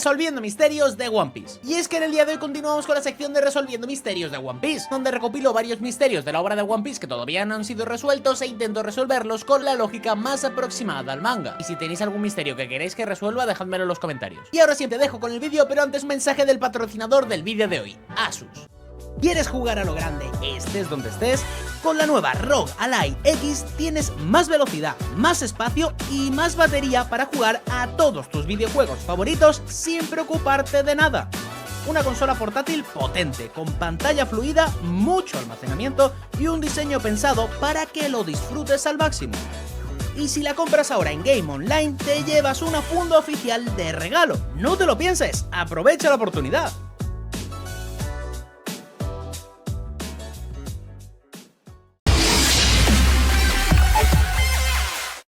Resolviendo misterios de One Piece. Y es que en el día de hoy continuamos con la sección de Resolviendo misterios de One Piece, donde recopilo varios misterios de la obra de One Piece que todavía no han sido resueltos e intento resolverlos con la lógica más aproximada al manga. Y si tenéis algún misterio que queréis que resuelva, dejádmelo en los comentarios. Y ahora sí te dejo con el vídeo, pero antes un mensaje del patrocinador del vídeo de hoy, Asus. ¿Quieres jugar a lo grande, estés donde estés? Con la nueva ROG Ally X tienes más velocidad, más espacio y más batería para jugar a todos tus videojuegos favoritos sin preocuparte de nada. Una consola portátil potente, con pantalla fluida, mucho almacenamiento y un diseño pensado para que lo disfrutes al máximo. Y si la compras ahora en Game Online, te llevas una funda oficial de regalo. No te lo pienses, aprovecha la oportunidad.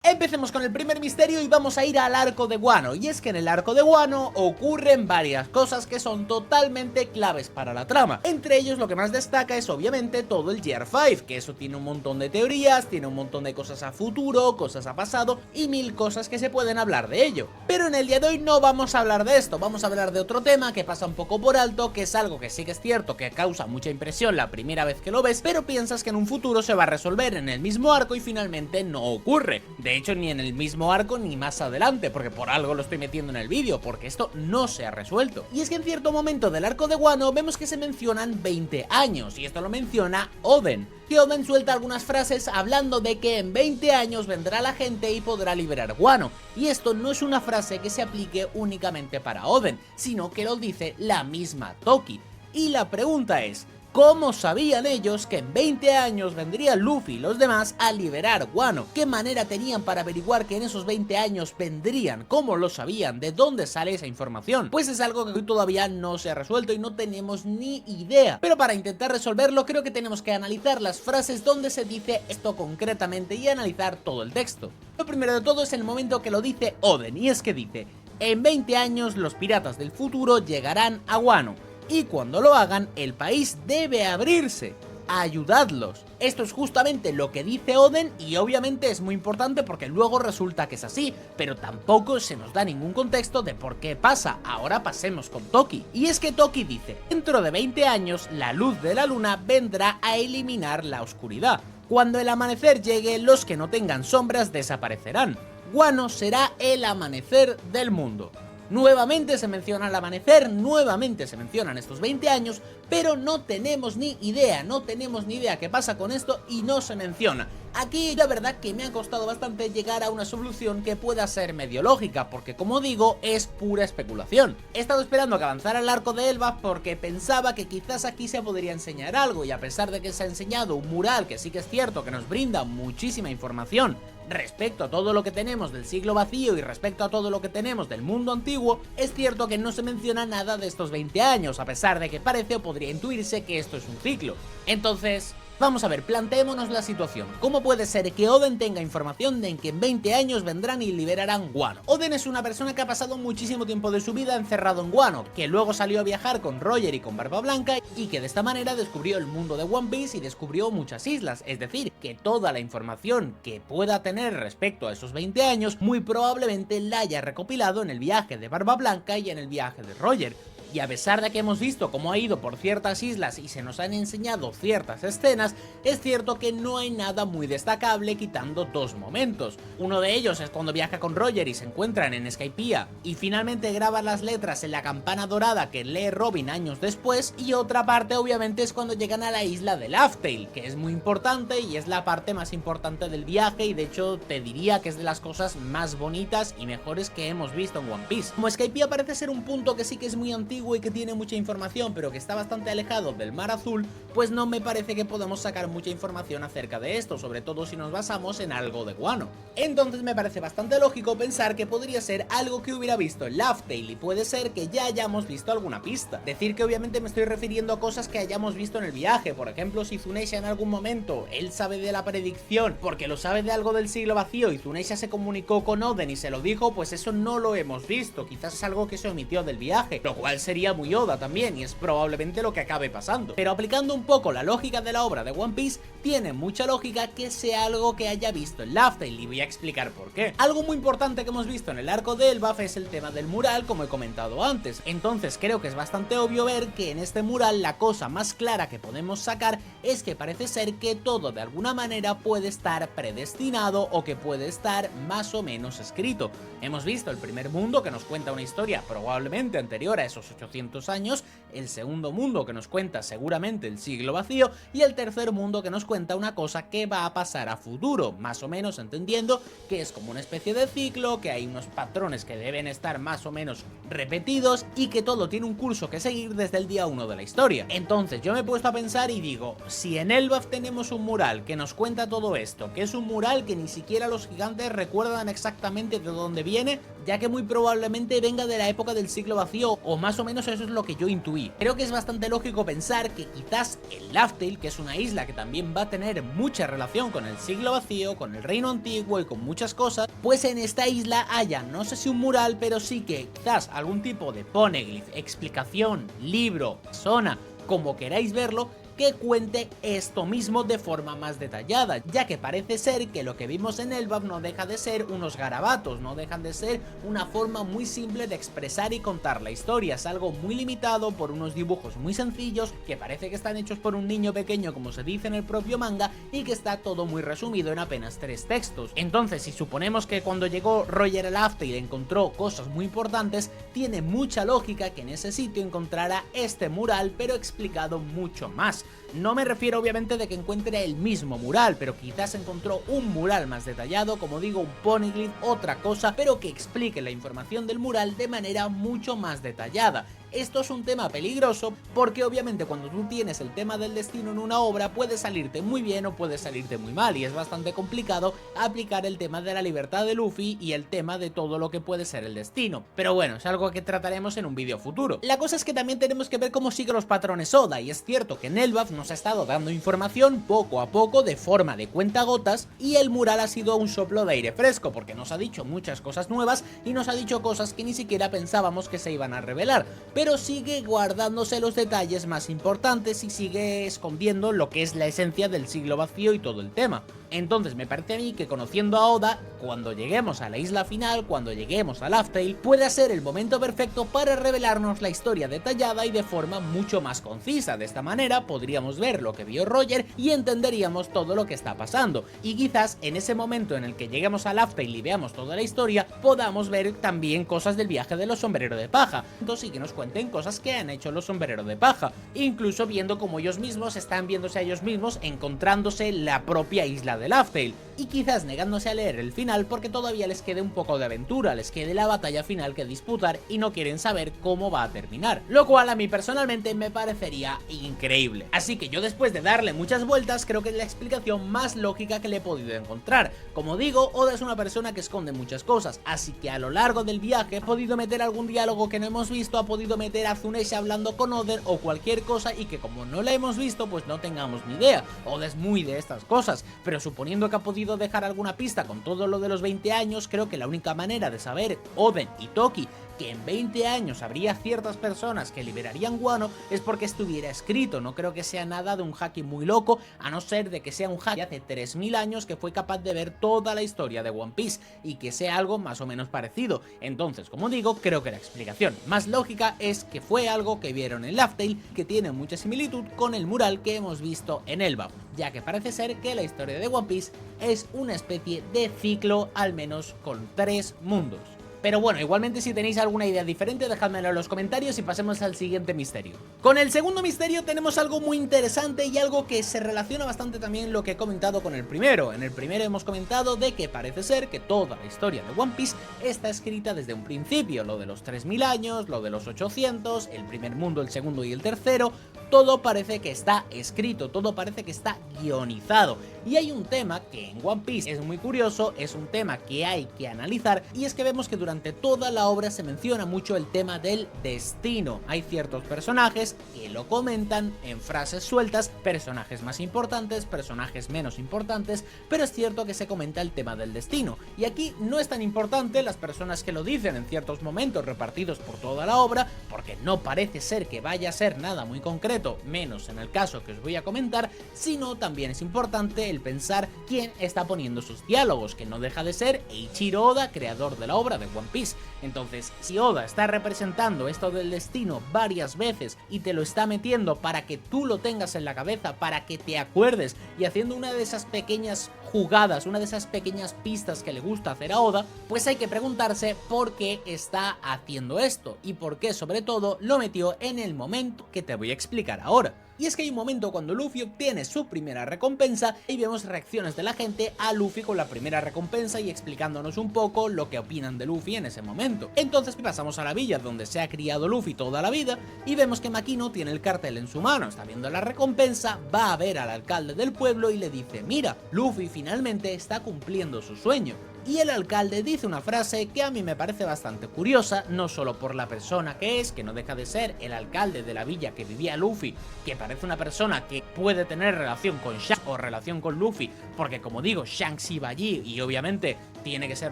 Empecemos con el primer misterio y vamos a ir al arco de Wano. Y es que en el arco de Wano ocurren varias cosas que son totalmente claves para la trama. Entre ellos lo que más destaca es obviamente todo el Year 5, que eso tiene un montón de teorías, tiene un montón de cosas a futuro, cosas a pasado y mil cosas que se pueden hablar de ello. Pero en el día de hoy no vamos a hablar de esto, vamos a hablar de otro tema que pasa un poco por alto, que es algo que sí que es cierto que causa mucha impresión la primera vez que lo ves, pero piensas que en un futuro se va a resolver en el mismo arco y finalmente no ocurre. De hecho, ni en el mismo arco ni más adelante, porque por algo lo estoy metiendo en el vídeo, porque esto no se ha resuelto. Y es que en cierto momento del arco de Wano vemos que se mencionan 20 años, y esto lo menciona Oden. Que Oden suelta algunas frases hablando de que en 20 años vendrá la gente y podrá liberar Wano. Y esto no es una frase que se aplique únicamente para Oden, sino que lo dice la misma Toki. Y la pregunta es, ¿cómo sabían ellos que en 20 años vendría Luffy y los demás a liberar Wano? ¿Qué manera tenían para averiguar que en esos 20 años vendrían? ¿Cómo lo sabían? ¿De dónde sale esa información? Pues es algo que hoy todavía no se ha resuelto y no tenemos ni idea. Pero para intentar resolverlo creo que tenemos que analizar las frases donde se dice esto concretamente y analizar todo el texto. Lo primero de todo es el momento que lo dice Oden, y es que dice: en 20 años los piratas del futuro llegarán a Wano. Y cuando lo hagan, el país debe abrirse. Ayudadlos. Esto es justamente lo que dice Oden y obviamente es muy importante porque luego resulta que es así, pero tampoco se nos da ningún contexto de por qué pasa. Ahora pasemos con Toki. Y es que Toki dice: dentro de 20 años la luz de la luna vendrá a eliminar la oscuridad. Cuando el amanecer llegue, los que no tengan sombras desaparecerán. Wano será el amanecer del mundo. Nuevamente se menciona el amanecer, nuevamente se mencionan estos 20 años, pero no tenemos ni idea qué pasa con esto y no se menciona. Aquí la verdad que me ha costado bastante llegar a una solución que pueda ser medio lógica, porque como digo, es pura especulación. He estado esperando a que avanzara el arco de Elbaf porque pensaba que quizás aquí se podría enseñar algo, y a pesar de que se ha enseñado un mural que sí que es cierto que nos brinda muchísima información respecto a todo lo que tenemos del siglo vacío y respecto a todo lo que tenemos del mundo antiguo, es cierto que no se menciona nada de estos 20 años, a pesar de que parece o podría intuirse que esto es un ciclo. Entonces, vamos a ver, planteémonos la situación. ¿Cómo puede ser que Oden tenga información de que en 20 años vendrán y liberarán Wano? Oden es una persona que ha pasado muchísimo tiempo de su vida encerrado en Wano, que luego salió a viajar con Roger y con Barba Blanca, y que de esta manera descubrió el mundo de One Piece y descubrió muchas islas. Es decir, que toda la información que pueda tener respecto a esos 20 años muy probablemente la haya recopilado en el viaje de Barba Blanca y en el viaje de Roger. Y a pesar de que hemos visto cómo ha ido por ciertas islas y se nos han enseñado ciertas escenas, es cierto que no hay nada muy destacable quitando dos momentos. Uno de ellos es cuando viaja con Roger y se encuentran en Skypiea y finalmente graba las letras en la campana dorada que lee Robin años después, y otra parte obviamente es cuando llegan a la isla de Laugh Tale, que es muy importante y es la parte más importante del viaje, y de hecho te diría que es de las cosas más bonitas y mejores que hemos visto en One Piece. Como Skypiea parece ser un punto que sí que es muy antiguo y que tiene mucha información pero que está bastante alejado del mar azul, pues no me parece que podamos sacar mucha información acerca de esto, sobre todo si nos basamos en algo de Wano. Entonces me parece bastante lógico pensar que podría ser algo que hubiera visto en Laugh Tale, y puede ser que ya hayamos visto alguna pista. Decir que obviamente me estoy refiriendo a cosas que hayamos visto en el viaje. Por ejemplo, si Zunisha en algún momento él sabe de la predicción porque lo sabe de algo del siglo vacío y Zunisha se comunicó con Oden y se lo dijo, pues eso no lo hemos visto. Quizás es algo que se omitió del viaje, lo cual sería muy Oda también, y es probablemente lo que acabe pasando. Pero aplicando un poco la lógica de la obra de One Piece, tiene mucha lógica que sea algo que haya visto en Laugh Tale, y voy a explicar por qué. Algo muy importante que hemos visto en el arco de Elbaf es el tema del mural, como he comentado antes. Entonces creo que es bastante obvio ver que en este mural la cosa más clara que podemos sacar es que parece ser que todo de alguna manera puede estar predestinado o que puede estar más o menos escrito. Hemos visto el primer mundo que nos cuenta una historia probablemente anterior a esos 800 años, el segundo mundo que nos cuenta seguramente el siglo vacío y el tercer mundo que nos cuenta una cosa que va a pasar a futuro, más o menos entendiendo que es como una especie de ciclo, que hay unos patrones que deben estar más o menos repetidos y que todo tiene un curso que seguir desde el día 1 de la historia. Entonces yo me he puesto a pensar y digo, si en Elbaf tenemos un mural que nos cuenta todo esto, que es un mural que ni siquiera los gigantes recuerdan exactamente de dónde viene, ya que muy probablemente venga de la época del siglo vacío, o más o menos eso es lo que yo intuí. Creo que es bastante lógico pensar que quizás el Laugh Tale, que es una isla que también va a tener mucha relación con el siglo vacío, con el reino antiguo y con muchas cosas, pues en esta isla haya, no sé si un mural, pero sí que quizás algún tipo de poneglyph, explicación, libro, zona, como queráis verlo, que cuente esto mismo de forma más detallada, ya que parece ser que lo que vimos en Elbaf no deja de ser unos garabatos, no dejan de ser una forma muy simple de expresar y contar la historia, es algo muy limitado por unos dibujos muy sencillos que parece que están hechos por un niño pequeño como se dice en el propio manga y que está todo muy resumido en apenas 3 textos. Entonces si suponemos que cuando llegó Roger a Laugh Tale encontró cosas muy importantes, tiene mucha lógica que en ese sitio encontrara este mural pero explicado mucho más. No me refiero obviamente de que encuentre el mismo mural, pero quizás encontró un mural más detallado, como digo, un poneglyph, otra cosa, pero que explique la información del mural de manera mucho más detallada. Esto es un tema peligroso porque obviamente cuando tú tienes el tema del destino en una obra puede salirte muy bien o puede salirte muy mal y es bastante complicado aplicar el tema de la libertad de Luffy y el tema de todo lo que puede ser el destino. Pero bueno, es algo que trataremos en un vídeo futuro. La cosa es que también tenemos que ver cómo sigue los patrones Oda y es cierto que en Elbaf nos ha estado dando información poco a poco de forma de cuentagotas y el mural ha sido un soplo de aire fresco porque nos ha dicho muchas cosas nuevas y nos ha dicho cosas que ni siquiera pensábamos que se iban a revelar, pero sigue guardándose los detalles más importantes y sigue escondiendo lo que es la esencia del siglo vacío y todo el tema. Entonces me parece a mí que conociendo a Oda, cuando lleguemos a la isla final, cuando lleguemos a Laugh Tale, puede ser el momento perfecto para revelarnos la historia detallada y de forma mucho más concisa. De esta manera podríamos ver lo que vio Roger y entenderíamos todo lo que está pasando. Y quizás en ese momento en el que lleguemos a Laugh Tale y veamos toda la historia, podamos ver también cosas del viaje de los sombreros de paja. Entonces sí que nos cuenten cosas que han hecho los sombreros de paja, incluso viendo cómo ellos mismos están viéndose a ellos mismos encontrándose la propia isla de Laugh Tale, y quizás negándose a leer el final porque todavía les quede un poco de aventura, les quede la batalla final que disputar y no quieren saber cómo va a terminar, lo cual a mí personalmente me parecería increíble. Así que yo después de darle muchas vueltas creo que es la explicación más lógica que le he podido encontrar. Como digo, Oda es una persona que esconde muchas cosas, así que a lo largo del viaje he podido meter algún diálogo que no hemos visto, ha podido meter a Tsuneshi hablando con Oden o cualquier cosa y que como no la hemos visto pues no tengamos ni idea. Oda es muy de estas cosas, pero suponiendo que ha podido dejar alguna pista con todo lo de los 20 años, creo que la única manera de saber Oden y Toki que en 20 años habría ciertas personas que liberarían Wano es porque estuviera escrito. No creo que sea nada de un haki muy loco, a no ser de que sea un haki de hace 3000 años que fue capaz de ver toda la historia de One Piece y que sea algo más o menos parecido. Entonces, como digo, creo que la explicación más lógica es que fue algo que vieron en Laugh Tale, que tiene mucha similitud con el mural que hemos visto en Elbaf, ya que parece ser que la historia de One Piece es una especie de ciclo, al menos con 3 mundos. Pero bueno, igualmente si tenéis alguna idea diferente dejádmelo en los comentarios y pasemos al siguiente misterio. Con el segundo misterio tenemos algo muy interesante y algo que se relaciona bastante también lo que he comentado con el primero. En el primero hemos comentado de que parece ser que toda la historia de One Piece está escrita desde un principio, lo de los 3000 años, lo de los 800, el primer mundo, el segundo y el tercero. Todo parece que está escrito, todo parece que está guionizado. Y hay un tema que en One Piece es muy curioso, es un tema que hay que analizar, y es que vemos que durante durante toda la obra se menciona mucho el tema del destino. Hay ciertos personajes que lo comentan en frases sueltas, personajes más importantes, personajes menos importantes, pero es cierto que se comenta el tema del destino. Y aquí no es tan importante las personas que lo dicen en ciertos momentos repartidos por toda la obra, porque no parece ser que vaya a ser nada muy concreto, menos en el caso que os voy a comentar, sino también es importante el pensar quién está poniendo sus diálogos, que no deja de ser Eiichiro Oda, creador de la obra de One Piece. Entonces, si Oda está representando esto del destino varias veces y te lo está metiendo para que tú lo tengas en la cabeza, para que te acuerdes, y haciendo una de esas pequeñas jugadas, una de esas pequeñas pistas que le gusta hacer a Oda, pues hay que preguntarse por qué está haciendo esto y por qué sobre todo lo metió en el momento que te voy a explicar ahora. Y es que hay un momento cuando Luffy obtiene su primera recompensa y vemos reacciones de la gente a Luffy con la primera recompensa y explicándonos un poco lo que opinan de Luffy en ese momento. Entonces pasamos a la villa donde se ha criado Luffy toda la vida y vemos que Makino tiene el cartel en su mano, está viendo la recompensa, va a ver al alcalde del pueblo y le dice: mira, Luffy finalmente está cumpliendo su sueño. Y el alcalde dice una frase que a mí me parece bastante curiosa, no solo por la persona que es, que no deja de ser el alcalde de la villa que vivía Luffy, que parece una persona que puede tener relación con Shanks o relación con Luffy, porque como digo, Shanks iba allí y obviamente tiene que ser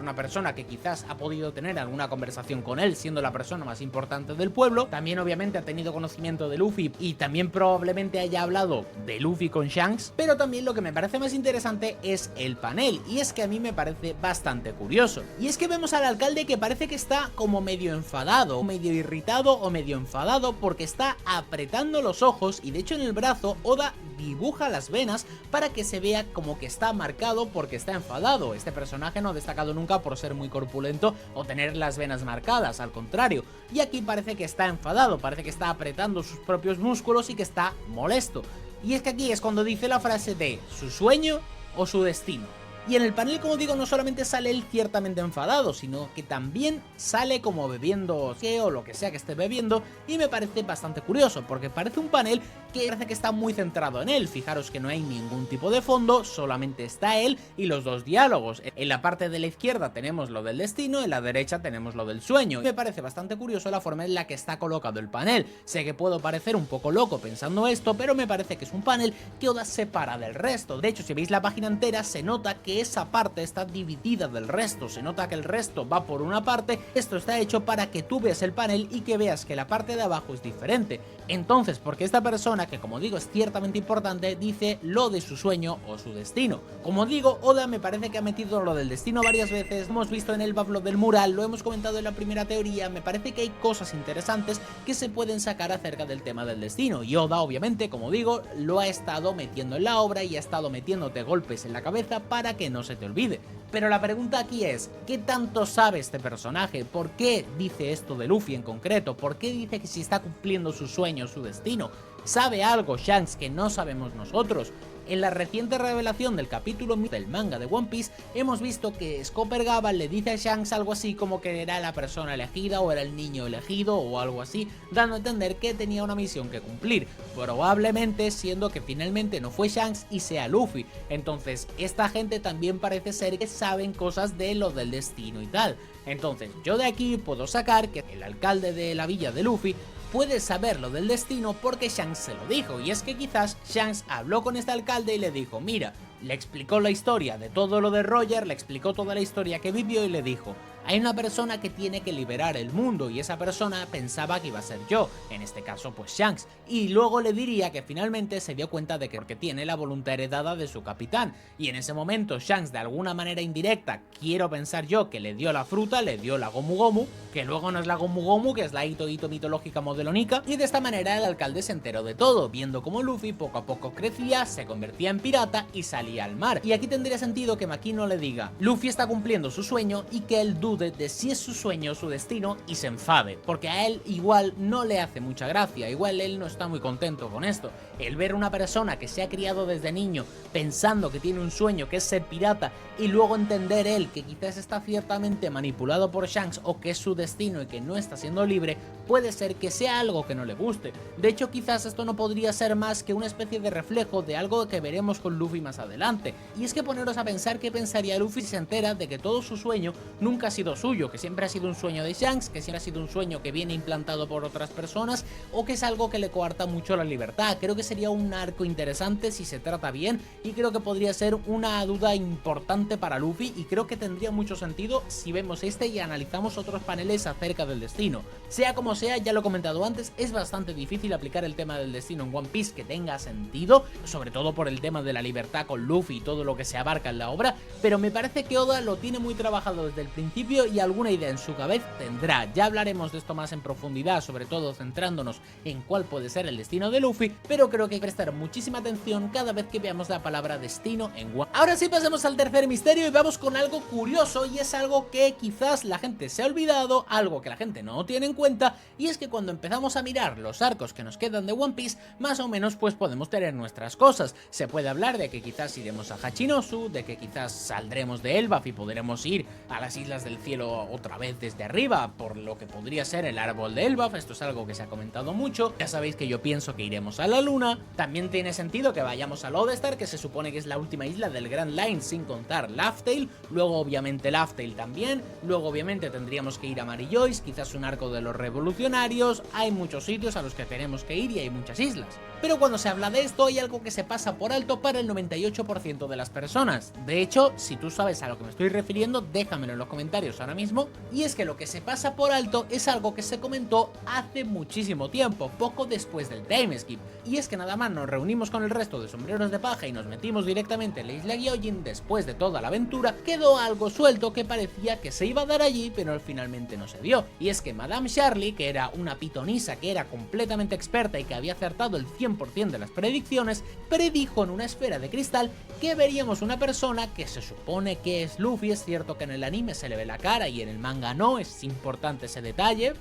una persona que quizás ha podido tener alguna conversación con él, siendo la persona más importante del pueblo. También obviamente ha tenido conocimiento de Luffy y también probablemente haya hablado de Luffy con Shanks, pero también lo que me parece más interesante es el panel, y es que a mí me parece bastante curioso. Y es que vemos al alcalde que parece que está como medio enfadado, medio irritado o medio enfadado, porque está apretando los ojos y de hecho en el brazo Oda dibuja las venas para que se vea como que está marcado porque está enfadado. Este personaje no ha destacado nunca por ser muy corpulento o tener las venas marcadas, al contrario. Y aquí parece que está enfadado, parece que está apretando sus propios músculos y que está molesto. Y es que aquí es cuando dice la frase de su sueño o su destino. Y en el panel, como digo, no solamente sale él ciertamente enfadado, sino que también sale como bebiendo o lo que sea que esté bebiendo, y me parece bastante curioso, porque parece un panel que parece que está muy centrado en él. Fijaros que no hay ningún tipo de fondo, solamente está él y los dos diálogos. En la parte de la izquierda tenemos lo del destino, en la derecha tenemos lo del sueño. Me parece bastante curioso la forma en la que está colocado el panel. Sé que puedo parecer un poco loco pensando esto, pero me parece que es un panel que Oda separa del resto. De hecho, si veis la página entera, se nota que esa parte está dividida del resto, se nota que el resto va por una parte. Esto está hecho para que tú veas el panel y que veas que la parte de abajo es diferente. Entonces, porque esta persona, que como digo es ciertamente importante, dice lo de su sueño o su destino. Como digo, Oda me parece que ha metido lo del destino varias veces, lo hemos visto en el Bablo del mural, lo hemos comentado en la primera teoría. Me parece que hay cosas interesantes que se pueden sacar acerca del tema del destino, y Oda obviamente, como digo, lo ha estado metiendo en la obra y ha estado metiéndote golpes en la cabeza para que no se te olvide. Pero la pregunta aquí es, ¿qué tanto sabe este personaje? ¿Por qué dice esto de Luffy en concreto? ¿Por qué dice que si está cumpliendo su sueño, su destino? ¿Sabe algo Shanks que no sabemos nosotros? En la reciente revelación del capítulo del manga de One Piece, hemos visto que Scopper Gabal le dice a Shanks algo así como que era la persona elegida o era el niño elegido o algo así, dando a entender que tenía una misión que cumplir, probablemente siendo que finalmente no fue Shanks y sea Luffy. Entonces esta gente también parece ser que saben cosas de lo del destino y tal. Entonces yo de aquí puedo sacar que el alcalde de la villa de Luffy puede saber lo del destino porque Shanks se lo dijo, y es que quizás Shanks habló con este alcalde y le dijo, mira, le explicó la historia de todo lo de Roger, le explicó toda la historia que vivió y le dijo, hay una persona que tiene que liberar el mundo y esa persona pensaba que iba a ser yo, en este caso pues Shanks, y luego le diría que finalmente se dio cuenta de que porque tiene la voluntad heredada de su capitán, y en ese momento Shanks de alguna manera indirecta, quiero pensar yo que le dio la fruta, le dio la Gomu Gomu, que luego no es la Gomu Gomu, que es la Ito Ito mitológica modelo Nika, y de esta manera el alcalde se enteró de todo, viendo como Luffy poco a poco crecía, se convertía en pirata y salía al mar. Y aquí tendría sentido que Makino le diga, Luffy está cumpliendo su sueño, y que él dude de si es su sueño o su destino y se enfade, porque a él igual no le hace mucha gracia, igual él no está muy contento con esto. El ver una persona que se ha criado desde niño pensando que tiene un sueño que es ser pirata y luego entender él que quizás está ciertamente manipulado por Shanks o que es su destino y que no está siendo libre, puede ser que sea algo que no le guste. De hecho, quizás esto no podría ser más que una especie de reflejo de algo que veremos con Luffy más adelante, y es que poneros a pensar qué pensaría Luffy si se entera de que todo su sueño nunca ha sido sido suyo, que siempre ha sido un sueño de Shanks, que siempre ha sido un sueño que viene implantado por otras personas, o que es algo que le coarta mucho la libertad. Creo que sería un arco interesante si se trata bien, y creo que podría ser una duda importante para Luffy, y creo que tendría mucho sentido si vemos este y analizamos otros paneles acerca del destino. Sea como sea, ya lo he comentado antes, es bastante difícil aplicar el tema del destino en One Piece que tenga sentido, sobre todo por el tema de la libertad con Luffy y todo lo que se abarca en la obra, pero me parece que Oda lo tiene muy trabajado desde el principio y alguna idea en su cabeza tendrá. Ya hablaremos de esto más en profundidad, sobre todo centrándonos en cuál puede ser el destino de Luffy, pero creo que hay que prestar muchísima atención cada vez que veamos la palabra destino en One. Ahora sí, pasemos al tercer misterio y vamos con algo curioso, y es algo que quizás la gente se ha olvidado, algo que la gente no tiene en cuenta, y es que cuando empezamos a mirar los arcos que nos quedan de One Piece, más o menos pues podemos tener nuestras cosas. Se puede hablar de que quizás iremos a Hachinosu, de que quizás saldremos de Elbaf y podremos ir a las Islas del Cielo otra vez desde arriba, por lo que podría ser el árbol de Elbaf. Esto es algo que se ha comentado mucho. Ya sabéis que yo pienso que iremos a la luna. También tiene sentido que vayamos a Lodestar, que se supone que es la última isla del Grand Line sin contar Laugh Tale. Luego obviamente Laugh Tale también. Luego obviamente tendríamos que ir a Mary Joyce, quizás un arco de los revolucionarios. Hay muchos sitios a los que tenemos que ir y hay muchas islas. Pero cuando se habla de esto hay algo que se pasa por alto para el 98% de las personas. De hecho, si tú sabes a lo que me estoy refiriendo, déjamelo en los comentarios ahora mismo. Y es que lo que se pasa por alto es algo que se comentó hace muchísimo tiempo, poco después del timeskip. Y es que nada más nos reunimos con el resto de sombreros de paja y nos metimos directamente en la isla Gyojin, después de toda la aventura, quedó algo suelto que parecía que se iba a dar allí, pero finalmente no se dio. Y es que Madame Charlie, que era una pitonisa que era completamente experta y que había acertado el 100% de las predicciones, predijo en una esfera de cristal que veríamos una persona que se supone que es Luffy. Es cierto que en el anime se le ve la cara y en el manga no, es importante ese detalle,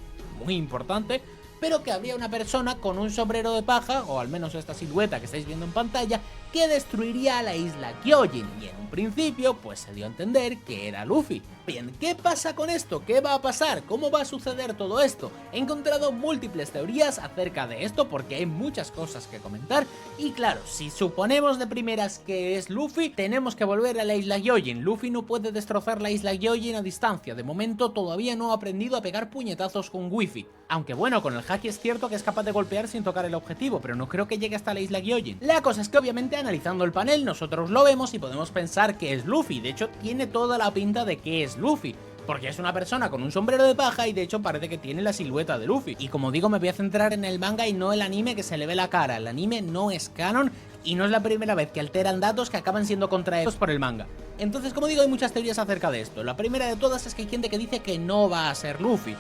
muy importante, pero que habría una persona con un sombrero de paja, o al menos esta silueta que estáis viendo en pantalla, que destruiría a la isla Gyojin, y en un principio pues se dio a entender que era Luffy. Bien, ¿qué pasa con esto? ¿Qué va a pasar? ¿Cómo va a suceder todo esto? He encontrado múltiples teorías acerca de esto porque hay muchas cosas que comentar, y claro, si suponemos de primeras que es Luffy, tenemos que volver a la isla Gyojin. Luffy no puede destrozar la isla Gyojin a distancia, de momento todavía no ha aprendido a pegar puñetazos con Wiffy, aunque bueno, con el haki es cierto que es capaz de golpear sin tocar el objetivo, pero no creo que llegue hasta la isla Gyojin. La cosa es que obviamente analizando el panel nosotros lo vemos y podemos pensar que es Luffy. De hecho tiene toda la pinta de que es Luffy, porque es una persona con un sombrero de paja y de hecho parece que tiene la silueta de Luffy. Y como digo, me voy a centrar en el manga y no el anime, que se le ve la cara. El anime no es canon y no es la primera vez que alteran datos que acaban siendo contraídos por el manga. Entonces, como digo, hay muchas teorías acerca de esto. La primera de todas es que hay gente que dice que no va a ser Luffy.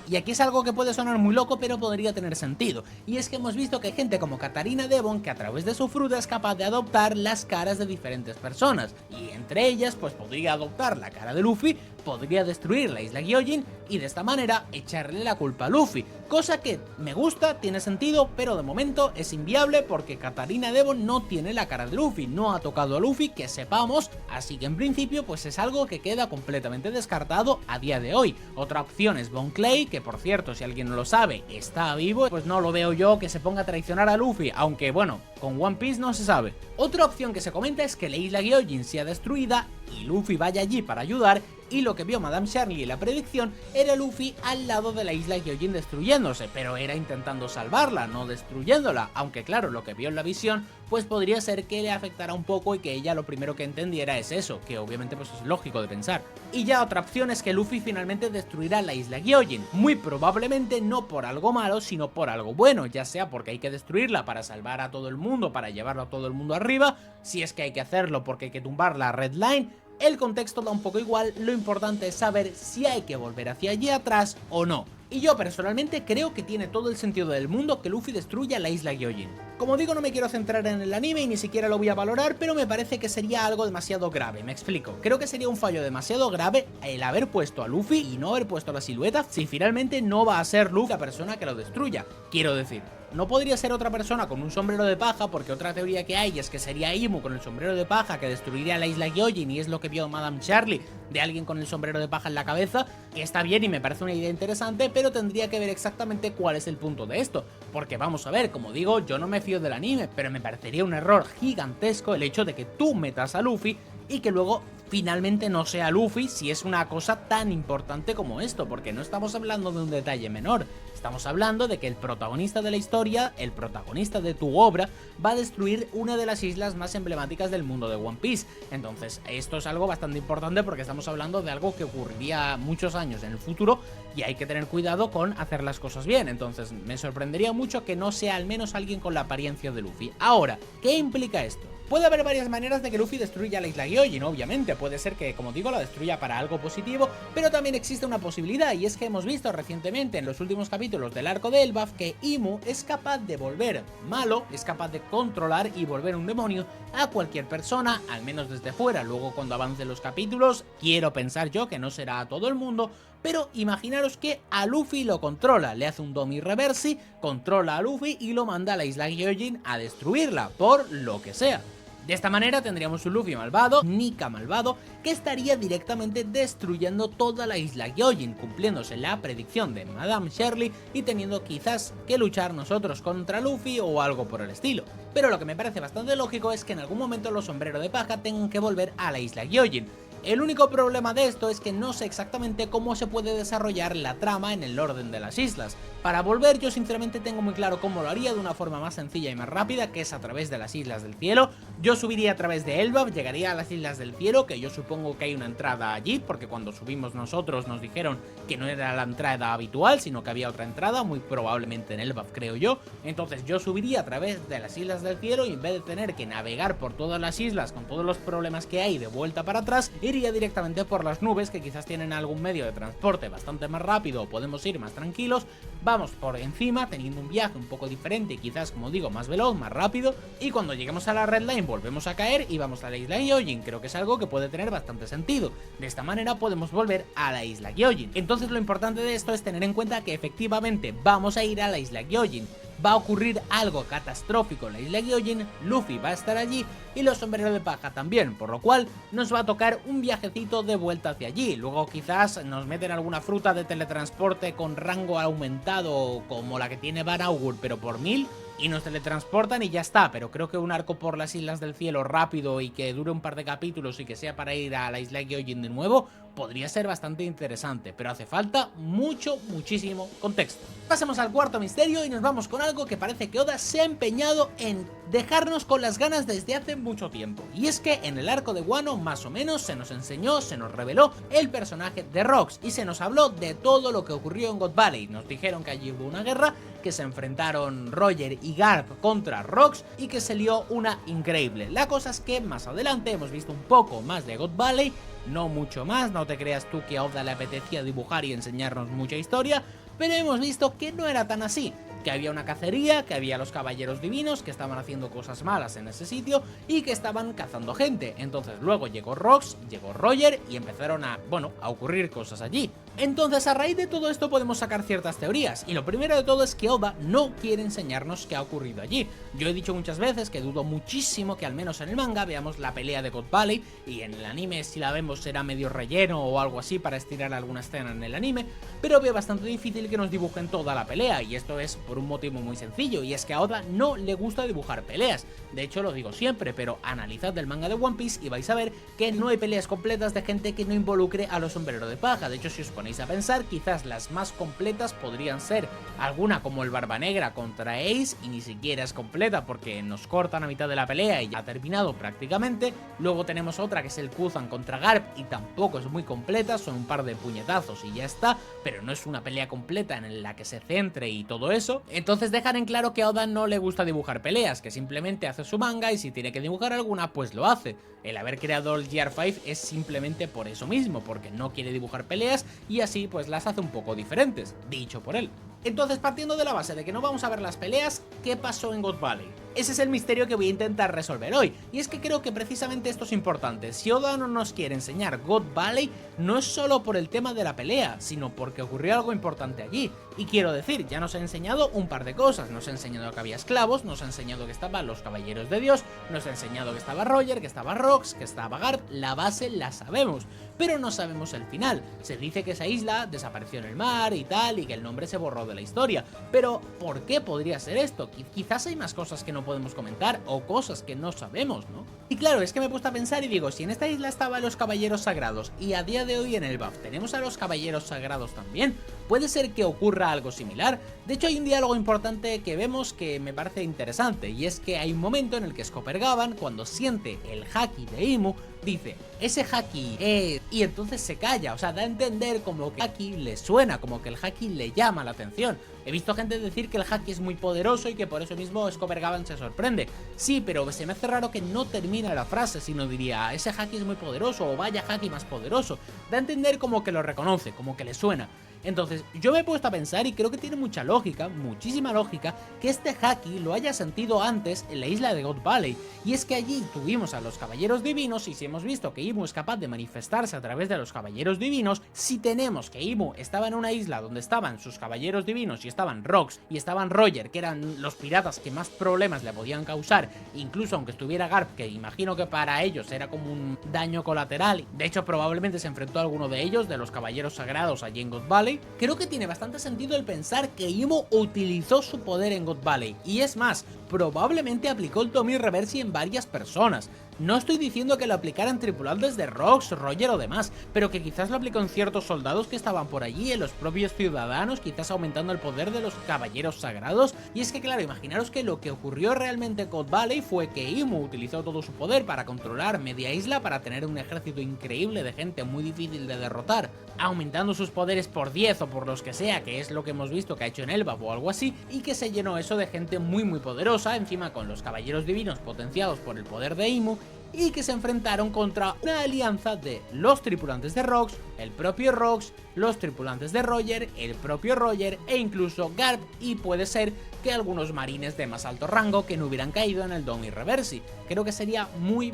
Y aquí es algo que puede sonar muy loco, pero podría tener sentido. Y es que hemos visto que hay gente como Katarina Devon que a través de su fruta es capaz de adoptar las caras de diferentes personas. Y entre ellas, pues podría adoptar la cara de Luffy, podría destruir la isla Gyojin y de esta manera echarle la culpa a Luffy. Cosa que me gusta, tiene sentido, pero de momento es inviable porque Katarina Devon no tiene la cara de Luffy, no ha tocado a Luffy que sepamos, así que en principio pues es algo que queda completamente descartado a día de hoy. Otra opción es Bon Clay, que por cierto, si alguien no lo sabe, está vivo, pues no lo veo yo que se ponga a traicionar a Luffy, aunque bueno, con One Piece no se sabe. Otra opción que se comenta es que la isla Gyojin sea destruida y Luffy vaya allí para ayudar, y lo que vio Madame Charlie en la predicción era Luffy al lado de la isla Gyojin destruyéndose, pero era intentando salvarla, no destruyéndola, aunque claro, lo que vio en la visión pues podría ser que le afectara un poco y que ella lo primero que entendiera es eso, que obviamente pues es lógico de pensar. Y ya otra opción es que Luffy finalmente destruirá la isla Gyojin, muy probablemente no por algo malo, sino por algo bueno, ya sea porque hay que destruirla para salvar a todo el mundo, para llevarlo a todo el mundo arriba, si es que hay que hacerlo porque hay que tumbar la Red Line. El contexto da un poco igual, lo importante es saber si hay que volver hacia allí atrás o no. Y yo personalmente creo que tiene todo el sentido del mundo que Luffy destruya la isla Gyojin. Como digo, no me quiero centrar en el anime y ni siquiera lo voy a valorar, pero me parece que sería algo demasiado grave, me explico. Creo que sería un fallo demasiado grave el haber puesto a Luffy y no haber puesto la silueta si finalmente no va a ser Luffy la persona que lo destruya. Quiero decir, no podría ser otra persona con un sombrero de paja, porque otra teoría que hay es que sería Imu con el sombrero de paja que destruiría la isla Gyojin, y es lo que vio Madame Charlie, de alguien con el sombrero de paja en la cabeza, que está bien y me parece una idea interesante, pero tendría que ver exactamente cuál es el punto de esto, porque vamos a ver, como digo, yo no me fío del anime, pero me parecería un error gigantesco el hecho de que tú metas a Luffy y que luego finalmente no sea Luffy si es una cosa tan importante como esto, porque no estamos hablando de un detalle menor. Estamos hablando de que el protagonista de la historia, el protagonista de tu obra, va a destruir una de las islas más emblemáticas del mundo de One Piece. Entonces, esto es algo bastante importante porque estamos hablando de algo que ocurriría muchos años en el futuro y hay que tener cuidado con hacer las cosas bien. Entonces, me sorprendería mucho que no sea al menos alguien con la apariencia de Luffy. Ahora, ¿qué implica esto? Puede haber varias maneras de que Luffy destruya la isla Gyojin, obviamente. Puede ser que, como digo, la destruya para algo positivo, pero también existe una posibilidad, y es que hemos visto recientemente en los últimos capítulos del arco de Elbaf que Imu es capaz de volver malo, es capaz de controlar y volver un demonio a cualquier persona, al menos desde fuera. Luego, cuando avancen los capítulos, quiero pensar yo que no será a todo el mundo, pero imaginaros que a Luffy lo controla, le hace un Domi Reversi, controla a Luffy y lo manda a la isla Gyojin a destruirla, por lo que sea. De esta manera tendríamos un Luffy malvado, Nika malvado, que estaría directamente destruyendo toda la isla Gyojin, cumpliéndose la predicción de Madame Shirley y teniendo quizás que luchar nosotros contra Luffy o algo por el estilo. Pero lo que me parece bastante lógico es que en algún momento los sombreros de paja tengan que volver a la isla Gyojin. El único problema de esto es que no sé exactamente cómo se puede desarrollar la trama en el orden de las islas. Para volver yo sinceramente tengo muy claro cómo lo haría de una forma más sencilla y más rápida, que es a través de las Islas del Cielo. Yo subiría a través de Elbaf, llegaría a las Islas del Cielo, que yo supongo que hay una entrada allí, porque cuando subimos nosotros nos dijeron que no era la entrada habitual, sino que había otra entrada, muy probablemente en Elbaf creo yo. Entonces yo subiría a través de las Islas del Cielo y en vez de tener que navegar por todas las islas con todos los problemas que hay de vuelta para atrás, iría directamente por las nubes, que quizás tienen algún medio de transporte bastante más rápido o podemos ir más tranquilos. Vamos por encima teniendo un viaje un poco diferente y quizás, como digo, más veloz, más rápido, y cuando lleguemos a la Red Line volvemos a caer y vamos a la isla Gyojin. Creo que es algo que puede tener bastante sentido. De esta manera podemos volver a la isla Gyojin. Entonces lo importante de esto es tener en cuenta que efectivamente vamos a ir a la isla Gyojin. Va a ocurrir algo catastrófico en la isla Gyojin, Luffy va a estar allí y los sombreros de paja también, por lo cual nos va a tocar un viajecito de vuelta hacia allí. Luego quizás nos meten alguna fruta de teletransporte con rango aumentado como la que tiene Van Augur, pero por 1000, y nos teletransportan y ya está. Pero creo que un arco por las Islas del Cielo rápido y que dure un par de capítulos y que sea para ir a la isla Gyojin de nuevo podría ser bastante interesante, pero hace falta muchísimo contexto. Pasemos al cuarto misterio y nos vamos con algo que parece que Oda se ha empeñado en dejarnos con las ganas desde hace mucho tiempo, y es que en el arco de Wano más o menos se nos enseñó, se nos reveló el personaje de Rox y se nos habló de todo lo que ocurrió en God Valley. Nos dijeron que allí hubo una guerra, que se enfrentaron Roger y Garp contra Rox y que se lió una increíble. La cosa es que más adelante hemos visto un poco más de God Valley, no mucho más, no te creas tú que a Oda le apetecía dibujar y enseñarnos mucha historia, pero hemos visto que no era tan así, que había una cacería, que había los caballeros divinos que estaban haciendo cosas malas en ese sitio y que estaban cazando gente. Entonces luego llegó Rox, llegó Roger y empezaron a ocurrir cosas allí. Entonces a raíz de todo esto podemos sacar ciertas teorías, y lo primero de todo es que Oda no quiere enseñarnos qué ha ocurrido allí. Yo he dicho muchas veces que dudo muchísimo que al menos en el manga veamos la pelea de God Valley, y en el anime si la vemos será medio relleno o algo así para estirar alguna escena en el anime, pero veo bastante difícil que nos dibujen toda la pelea, y esto es por un motivo muy sencillo, y es que a Oda no le gusta dibujar peleas. De hecho lo digo siempre, pero analizad el manga de One Piece y vais a ver que no hay peleas completas de gente que no involucre a los sombreros de paja. De hecho, si os ponéis a pensar, quizás las más completas podrían ser alguna como el Barba Negra contra Ace, y ni siquiera es completa porque nos cortan a mitad de la pelea y ya ha terminado prácticamente. Luego tenemos otra que es el Kuzan contra Garp y tampoco es muy completa, son un par de puñetazos y ya está, pero no es una pelea completa en la que se centre y todo eso. Entonces dejan en claro que a Oda no le gusta dibujar peleas, que simplemente hace su manga y si tiene que dibujar alguna pues lo hace. El haber creado el GR5 es simplemente por eso mismo, porque no quiere dibujar peleas y así pues las hace un poco diferentes, dicho por él. Entonces, partiendo de la base de que no vamos a ver las peleas, ¿qué pasó en God Valley? Ese es el misterio que voy a intentar resolver hoy, y es que creo que precisamente esto es importante. Si Oda no nos quiere enseñar God Valley, no es solo por el tema de la pelea, sino porque ocurrió algo importante allí. Y quiero decir, ya nos ha enseñado un par de cosas, nos ha enseñado que había esclavos, nos ha enseñado que estaban los caballeros de Dios, nos ha enseñado que estaba Roger, que estaba Rox, que estaba Garp, la base la sabemos, pero no sabemos el final. Se dice que esa isla desapareció en el mar y tal, y que el nombre se borró de la historia, pero ¿por qué podría ser esto? Quizás hay más cosas que no podemos comentar o cosas que no sabemos, ¿no? Y claro, es que me he puesto a pensar y digo, si en esta isla estaban los caballeros sagrados y a día de hoy en el buff tenemos a los caballeros sagrados también, puede ser que ocurra algo similar. De hecho hay un diálogo importante que vemos que me parece interesante, y es que hay un momento en el que Scopergavan, cuando siente el haki de Imu, dice, ese haki es... y entonces se calla, o sea, da a entender como que el haki le suena, como que el haki le llama la atención. He visto gente decir que el haki es muy poderoso y que por eso mismo Scopergavan se sorprende. Sí, pero se me hace raro que no termine la frase, sino diría, ese haki es muy poderoso o vaya haki más poderoso. Da a entender como que lo reconoce, como que le suena. Entonces yo me he puesto a pensar y creo que tiene mucha lógica, muchísima lógica, que este haki lo haya sentido antes en la isla de God Valley. Y es que allí tuvimos a los caballeros divinos, y si hemos visto que Imu es capaz de manifestarse a través de los caballeros divinos, si tenemos que Imu estaba en una isla donde estaban sus caballeros divinos y estaban Rox y estaban Roger, que eran los piratas que más problemas le podían causar, incluso aunque estuviera Garp, que imagino que para ellos era como un daño colateral, de hecho probablemente se enfrentó a alguno de ellos, de los caballeros sagrados allí en God Valley, creo que tiene bastante sentido el pensar que Imu utilizó su poder en God Valley, y es más, probablemente aplicó el Tommy Reversi en varias personas. No estoy diciendo que lo aplicaran tripulantes de Rox, Roger o demás, pero que quizás lo aplicó en ciertos soldados que estaban por allí, en los propios ciudadanos, quizás aumentando el poder de los caballeros sagrados. Y es que claro, imaginaros que lo que ocurrió realmente en God Valley fue que Imu utilizó todo su poder para controlar media isla, para tener un ejército increíble de gente muy difícil de derrotar, aumentando sus poderes por 10 o por los que sea, que es lo que hemos visto que ha hecho en Elbaf o algo así, y que se llenó eso de gente muy poderosa, encima con los caballeros divinos potenciados por el poder de Imu, y que se enfrentaron contra una alianza de los tripulantes de Rox, el propio Rox, los tripulantes de Roger, el propio Roger e incluso Garp, y puede ser que algunos marines de más alto rango que no hubieran caído en el Tommy Reversi. Creo que sería muy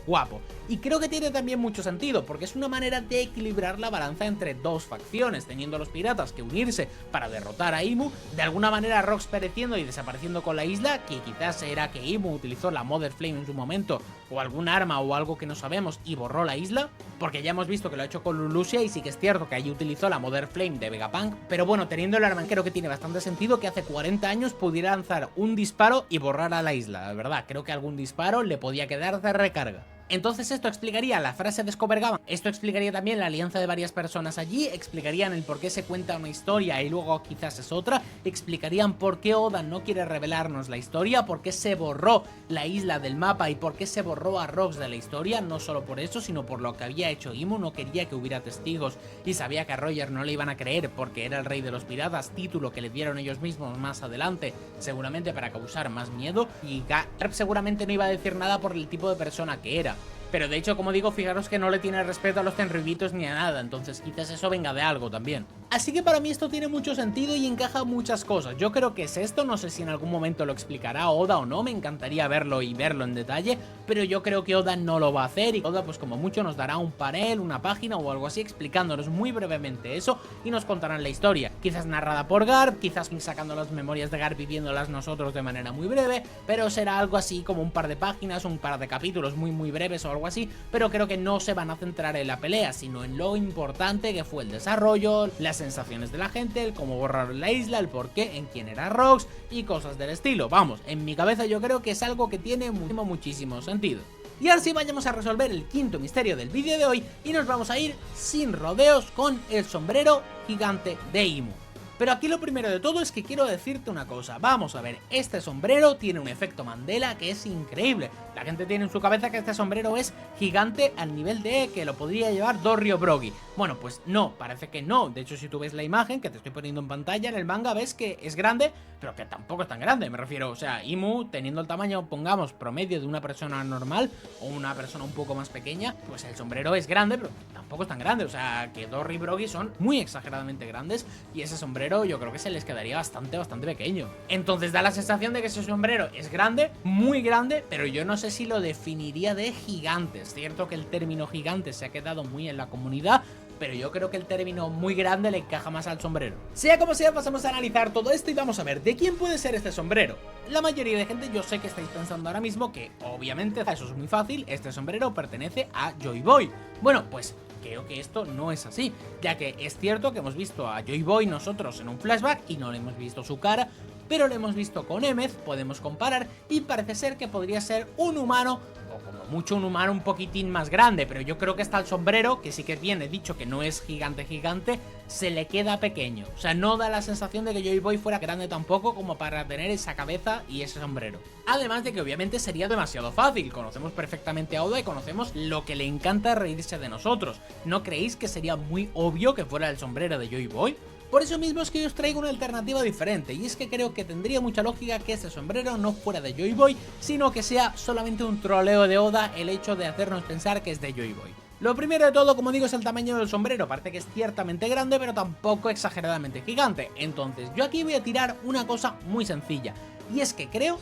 guapo. Y creo que tiene también mucho sentido, porque es una manera de equilibrar la balanza entre dos facciones, teniendo los piratas que unirse para derrotar a Imu, de alguna manera Rox pereciendo y desapareciendo con la isla, que quizás era que Imu utilizó la Mother Flame en su momento, o algún arma o algo que no sabemos y borró la isla, porque ya hemos visto que lo ha hecho con Lulusia y sí que es cierto que allí utilizó la Mother Flame de Vegapunk, pero bueno, teniendo el arma creo que tiene bastante sentido que hace 40 años pudiera lanzar un disparo y borrar a la isla, la verdad, creo que algún disparo le podía quedar de recarga. Entonces esto explicaría la frase de Scopergavan, esto explicaría también la alianza de varias personas allí, explicarían el por qué se cuenta una historia y luego quizás es otra, explicarían por qué Oda no quiere revelarnos la historia, por qué se borró la isla del mapa y por qué se borró a Rox de la historia, no solo por eso, sino por lo que había hecho Imu, no quería que hubiera testigos y sabía que a Roger no le iban a creer porque era el rey de los piratas, título que le dieron ellos mismos más adelante, seguramente para causar más miedo, y Garp seguramente no iba a decir nada por el tipo de persona que era. Pero de hecho, como digo, fijaros que no le tiene respeto a los tenryubitos ni a nada, entonces quizás eso venga de algo también. Así que para mí esto tiene mucho sentido y encaja muchas cosas. Yo creo que es esto, no sé si en algún momento lo explicará Oda o no, me encantaría verlo y verlo en detalle, pero yo creo que Oda no lo va a hacer y Oda pues como mucho nos dará un panel, una página o algo así explicándonos muy brevemente eso y nos contarán la historia. Quizás narrada por Garp, quizás sacando las memorias de Garp y viéndolas nosotros de manera muy breve, pero será algo así como un par de páginas, un par de capítulos muy breves o algo así, pero creo que no se van a centrar en la pelea, sino en lo importante que fue el desarrollo, las sensaciones de la gente, el cómo borraron la isla, el por qué, en quién era Rox y cosas del estilo. Vamos, en mi cabeza yo creo que es algo que tiene muchísimo sentido. Y ahora sí vayamos a resolver el quinto misterio del vídeo de hoy y nos vamos a ir sin rodeos con el sombrero gigante de Imu. Pero aquí lo primero de todo es que quiero decirte una cosa, vamos a ver, este sombrero tiene un efecto Mandela que es increíble. La gente tiene en su cabeza que este sombrero es gigante al nivel de que lo podría llevar Dorrio Brogy. Bueno, pues no, parece que no. De hecho, si tú ves la imagen que te estoy poniendo en pantalla en el manga, ves que es grande, pero que tampoco es tan grande. Me refiero, o sea, Imu teniendo el tamaño, pongamos, promedio de una persona normal o una persona un poco más pequeña, pues el sombrero es grande, pero tampoco es tan grande. O sea, que Dorry y Brogy son muy exageradamente grandes y ese sombrero yo creo que se les quedaría bastante pequeño. Entonces da la sensación de que ese sombrero es grande, muy grande, pero yo no sé si lo definiría de gigante. Es cierto que el término gigante se ha quedado muy en la comunidad, pero yo creo que el término muy grande le encaja más al sombrero. Sea como sea, pasamos a analizar todo esto y vamos a ver de quién puede ser este sombrero. La mayoría de gente yo sé que estáis pensando ahora mismo que obviamente eso es muy fácil, este sombrero pertenece a Joy Boy. Bueno, pues creo que esto no es así, ya que es cierto que hemos visto a Joy Boy nosotros en un flashback y no le hemos visto su cara, pero lo hemos visto con Emmet, podemos comparar y parece ser que podría ser un humano, o como mucho un humano un poquitín más grande, pero yo creo que hasta el sombrero, que sí que bien he dicho que no es gigante, se le queda pequeño. O sea, no da la sensación de que Joy Boy fuera grande tampoco como para tener esa cabeza y ese sombrero. Además de que obviamente sería demasiado fácil, conocemos perfectamente a Oda y conocemos lo que le encanta reírse de nosotros. ¿No creéis que sería muy obvio que fuera el sombrero de Joy Boy? Por eso mismo es que yo os traigo una alternativa diferente, y es que creo que tendría mucha lógica que este sombrero no fuera de Joy Boy, sino que sea solamente un troleo de Oda el hecho de hacernos pensar que es de Joy Boy. Lo primero de todo, como digo, es el tamaño del sombrero, parece que es ciertamente grande, pero tampoco exageradamente gigante. Entonces, yo aquí voy a tirar una cosa muy sencilla, y es que creo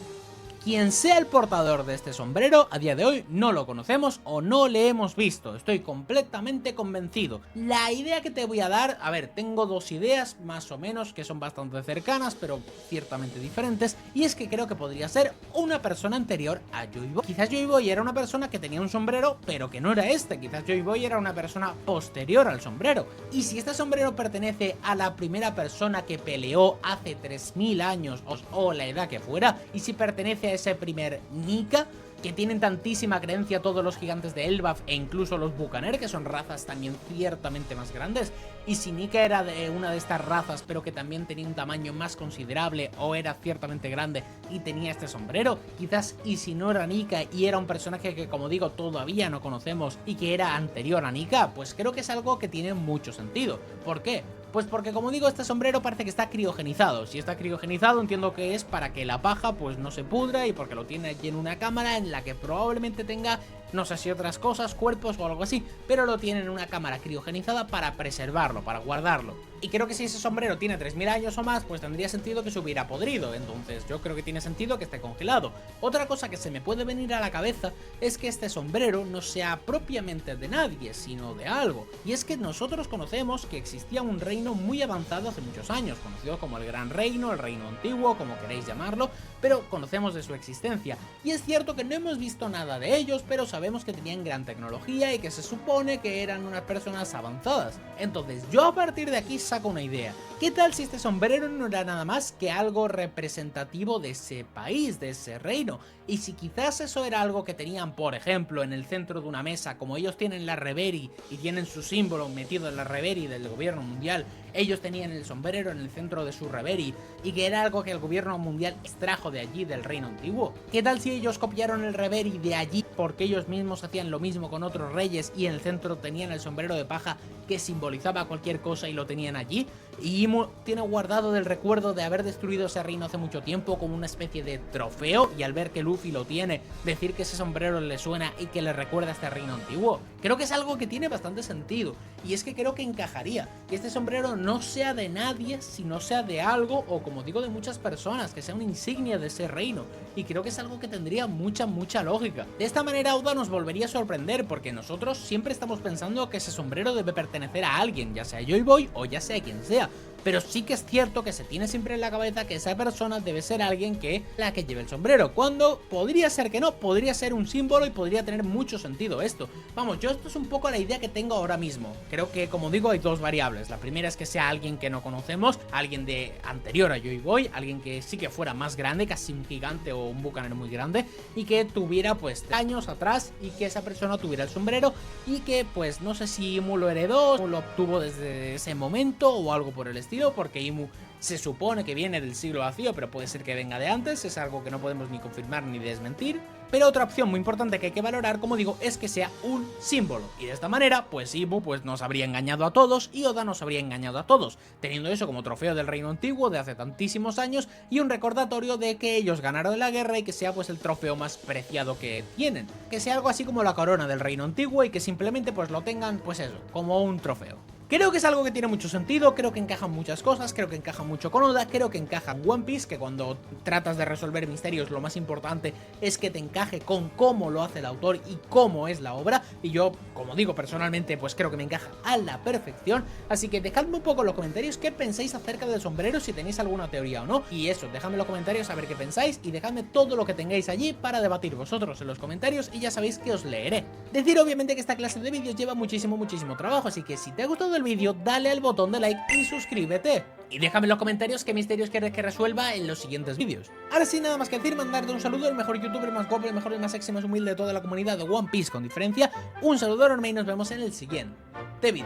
quien sea el portador de este sombrero, a día de hoy no lo conocemos o no le hemos visto, estoy completamente convencido. La idea que te voy a dar, a ver, tengo dos ideas más o menos que son bastante cercanas, pero ciertamente diferentes, y es que creo que podría ser una persona anterior a Joy Boy. Quizás Joy Boy era una persona que tenía un sombrero, pero que no era este, quizás Joy Boy era una persona posterior al sombrero. Y si este sombrero pertenece a la primera persona que peleó hace 3000 años o la edad que fuera, y si pertenece a ese primer Nika, que tienen tantísima creencia todos los gigantes de Elbaf e incluso los Bucaner, que son razas también ciertamente más grandes, y si Nika era de una de estas razas pero que también tenía un tamaño más considerable o era ciertamente grande y tenía este sombrero, quizás, y si no era Nika y era un personaje que, como digo, todavía no conocemos y que era anterior a Nika, pues creo que es algo que tiene mucho sentido. ¿Por qué? Pues porque, como digo, este sombrero parece que está criogenizado. Si está criogenizado, entiendo que es para que la paja pues no se pudra, y porque lo tiene allí en una cámara en la que probablemente tenga, no sé si otras cosas, cuerpos o algo así, pero lo tiene en una cámara criogenizada para preservarlo, para guardarlo. Y creo que si ese sombrero tiene 3000 años o más, pues tendría sentido que se hubiera podrido, entonces yo creo que tiene sentido que esté congelado. Otra cosa que se me puede venir a la cabeza es que este sombrero no sea propiamente de nadie, sino de algo. Y es que nosotros conocemos que existía un reino muy avanzado hace muchos años, conocido como el Gran Reino, el Reino Antiguo, como queréis llamarlo, pero conocemos de su existencia. Y es cierto que no hemos visto nada de ellos, pero sabemos que tenían gran tecnología y que se supone que eran unas personas avanzadas. Entonces yo a partir de aquí saco una idea. ¿Qué tal si este sombrero no era nada más que algo representativo de ese país, de ese reino? Y si quizás eso era algo que tenían, por ejemplo, en el centro de una mesa, como ellos tienen la Reverie y tienen su símbolo metido en la Reverie del gobierno mundial, ellos tenían el sombrero en el centro de su Reverie, y que era algo que el gobierno mundial extrajo de allí, del reino antiguo. ¿Qué tal si ellos copiaron el Reverie de allí porque ellos mismos hacían lo mismo con otros reyes y en el centro tenían el sombrero de paja que simbolizaba cualquier cosa y lo tenían allí? Y Imu tiene guardado del recuerdo de haber destruido ese reino hace mucho tiempo como una especie de trofeo, y al ver que Luffy lo tiene, decir que ese sombrero le suena y que le recuerda a este reino antiguo. Creo que es algo que tiene bastante sentido, y es que creo que encajaría que este sombrero no sea de nadie, sino sea de algo, o como digo, de muchas personas, que sea una insignia de ese reino, y creo que es algo que tendría mucha lógica. De esta manera Oda nos volvería a sorprender, porque nosotros siempre estamos pensando que ese sombrero debe pertenecer a alguien, ya sea Joy Boy o ya sea quien sea, pero sí que es cierto que se tiene siempre en la cabeza que esa persona debe ser alguien que la que lleve el sombrero, cuando podría ser que no, podría ser un símbolo y podría tener mucho sentido esto. Vamos, yo esto es un poco la idea que tengo ahora mismo. Creo que, como digo, hay dos variables. La primera es que sea alguien que no conocemos, alguien de anterior a Joy Boy, alguien que sí que fuera más grande, casi un gigante o un bucanero muy grande, y que tuviera pues años atrás, y que esa persona tuviera el sombrero, y que pues no sé si Imu lo heredó o lo obtuvo desde ese momento o algo por el estilo, porque Imu se supone que viene del siglo vacío, pero puede ser que venga de antes, es algo que no podemos ni confirmar ni desmentir. Pero otra opción muy importante que hay que valorar, como digo, es que sea un símbolo, y de esta manera pues Imu pues nos habría engañado a todos y Oda nos habría engañado a todos, teniendo eso como trofeo del reino antiguo de hace tantísimos años y un recordatorio de que ellos ganaron la guerra, y que sea pues el trofeo más preciado que tienen, que sea algo así como la corona del reino antiguo, y que simplemente pues lo tengan pues eso, como un trofeo. Creo que es algo que tiene mucho sentido, creo que encajan muchas cosas, creo que encaja mucho con Oda, creo que encaja en One Piece, que cuando tratas de resolver misterios lo más importante es que te encaje con cómo lo hace el autor y cómo es la obra, y yo, como digo, personalmente pues creo que me encaja a la perfección. Así que dejadme un poco en los comentarios qué pensáis acerca del sombrero, si tenéis alguna teoría o no, y eso, dejadme en los comentarios a ver qué pensáis, y dejadme todo lo que tengáis allí para debatir vosotros en los comentarios, y ya sabéis que os leeré. Decir obviamente que esta clase de vídeos lleva muchísimo trabajo, así que si te ha gustado el vídeo, dale al botón de like y suscríbete. Y déjame en los comentarios qué misterios quieres que resuelva en los siguientes vídeos. Ahora sin nada más que decir, mandarte un saludo al mejor youtuber, más guapo, el mejor y más sexy, más humilde de toda la comunidad de One Piece con diferencia. Un saludo enorme y nos vemos en el siguiente vídeo.